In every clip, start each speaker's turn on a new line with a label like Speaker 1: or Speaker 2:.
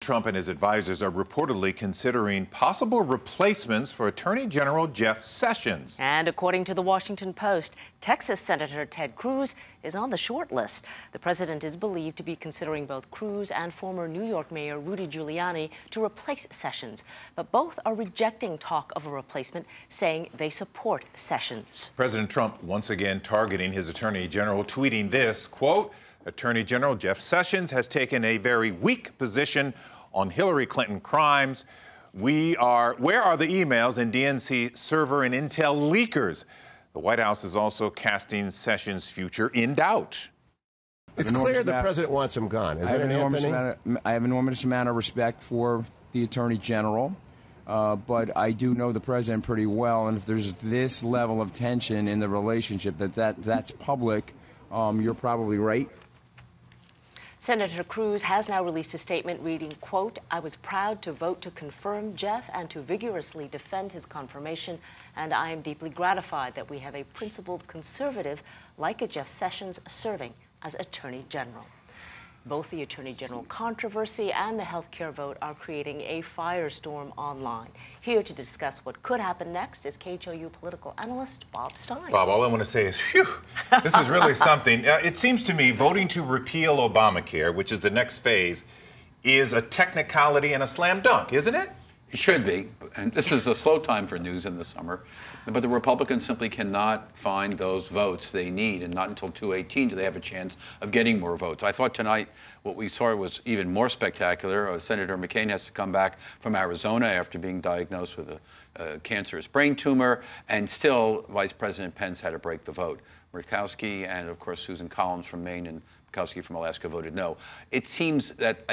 Speaker 1: Trump and his advisors are reportedly considering possible replacements for Attorney General Jeff Sessions.
Speaker 2: And according to the Washington Post, Texas Senator Ted Cruz is on the short list. The president is believed to be considering both Cruz and former New York Mayor Rudy Giuliani to replace Sessions. But both are rejecting talk of a replacement, saying they support Sessions.
Speaker 1: President Trump once again targeting his Attorney General, tweeting this, quote, Attorney General Jeff Sessions has taken a very weak position on Hillary Clinton crimes. Where are the emails and DNC server and intel leakers? The White House is also casting Sessions' future in doubt.
Speaker 3: It's clear the president wants him gone.
Speaker 4: I have an enormous amount of respect for the Attorney General, but I do know the president pretty well, and if there's this level of tension in the relationship that's public, you're probably right.
Speaker 2: Senator Cruz has now released a statement reading, quote, I was proud to vote to confirm Jeff and to vigorously defend his confirmation, and I am deeply gratified that we have a principled conservative like a Jeff Sessions serving as Attorney General. Both the Attorney General controversy and the health care vote are creating a firestorm online. Here to discuss what could happen next is KHOU political analyst Bob Stein.
Speaker 1: Bob, all I want to say is, phew, this is really something. It seems to me voting to repeal Obamacare, which is the next phase, is a technicality and a slam dunk, isn't it?
Speaker 5: It should be, and this is a slow time for news in the summer, but the Republicans simply cannot find those votes they need, and not until 2/18 do they have a chance of getting more votes. I thought tonight what we saw was even more spectacular. Senator McCain has to come back from Arizona after being diagnosed with a cancerous brain tumor, and still Vice President Pence had to break the vote. Murkowski and, of course, Susan Collins from Maine and Murkowski from Alaska voted no. It seems that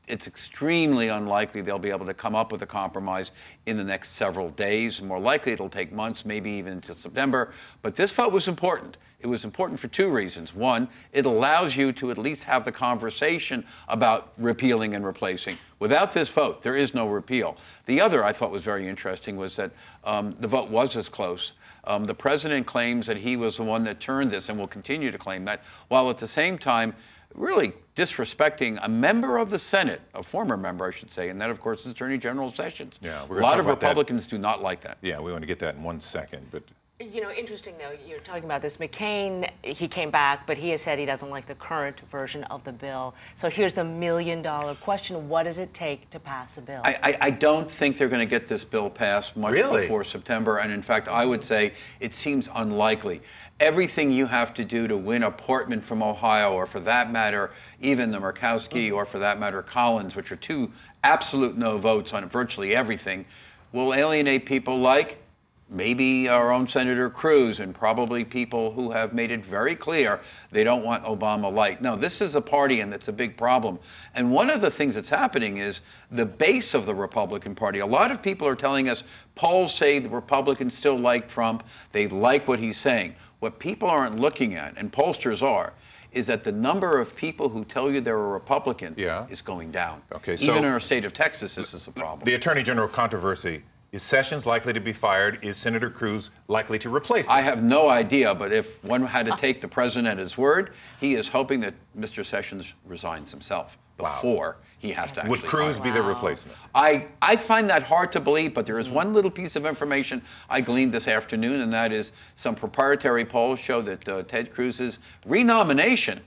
Speaker 5: it's extremely unlikely they'll be able to come up with a compromise in the next several days. More likely it'll take months, maybe even until September. But this vote was important. It was important for two reasons. One, it allows you to at least have the conversation about repealing and replacing. Without this vote, there is no repeal. The other I thought was very interesting was that the vote was as close. The president claims that he was the one that turned this and will continue to claim that, while at the same time really disrespecting a member of the Senate, a former member, I should say, and that, of course, is Attorney General Sessions.
Speaker 1: Yeah,
Speaker 5: a lot of Republicans do not like that.
Speaker 1: Yeah, we want to get that in 1 second, but...
Speaker 2: You know, interesting, though, you're talking about this. McCain, he came back, but he has said he doesn't like the current version of the bill. So here's the $1,000,000 question. What does it take to pass a bill?
Speaker 5: I don't think they're going to get this bill passed much before September. And in fact, I would say it seems unlikely. Everything you have to do to win a Portman from Ohio, or for that matter, even the Murkowski, or for that matter, Collins, which are two absolute no votes on virtually everything, will alienate people like maybe our own Senator Cruz, and probably people who have made it very clear they don't want Obama light. No, this is a party, and that's a big problem. And one of the things that's happening is the base of the Republican Party. A lot of people are telling us polls say the Republicans still like Trump. They like what he's saying. What people aren't looking at, and pollsters are, is that the number of people who tell you they're a Republican is going down.
Speaker 1: Okay, so
Speaker 5: even in our state of Texas, this is a problem.
Speaker 1: The Attorney General controversy. Is Sessions likely to be fired? Is Senator Cruz likely to replace him?
Speaker 5: I have no idea, but if one had to take the president at his word, he is hoping that Mr. Sessions resigns himself before he has to actually
Speaker 1: Would Cruz be the replacement?
Speaker 5: I find that hard to believe, but there is one little piece of information I gleaned this afternoon, and that is some proprietary polls show that Ted Cruz's renomination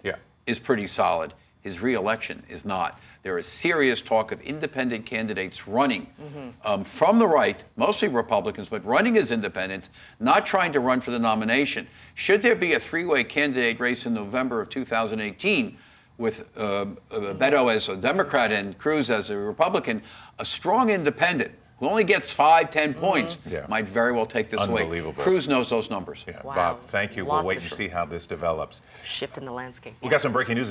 Speaker 5: is pretty solid. His re-election is not. There is serious talk of independent candidates running from the right, mostly Republicans, but running as independents, not trying to run for the nomination. Should there be a three-way candidate race in November of 2018 with Beto as a Democrat and Cruz as a Republican, a strong independent who only gets 5-10 points might very well take this away.
Speaker 1: Unbelievable.
Speaker 5: Cruz knows those numbers.
Speaker 1: Yeah. Wow. Bob, thank you. We'll wait and see how this develops.
Speaker 2: Shift in the landscape.
Speaker 1: We got some breaking news.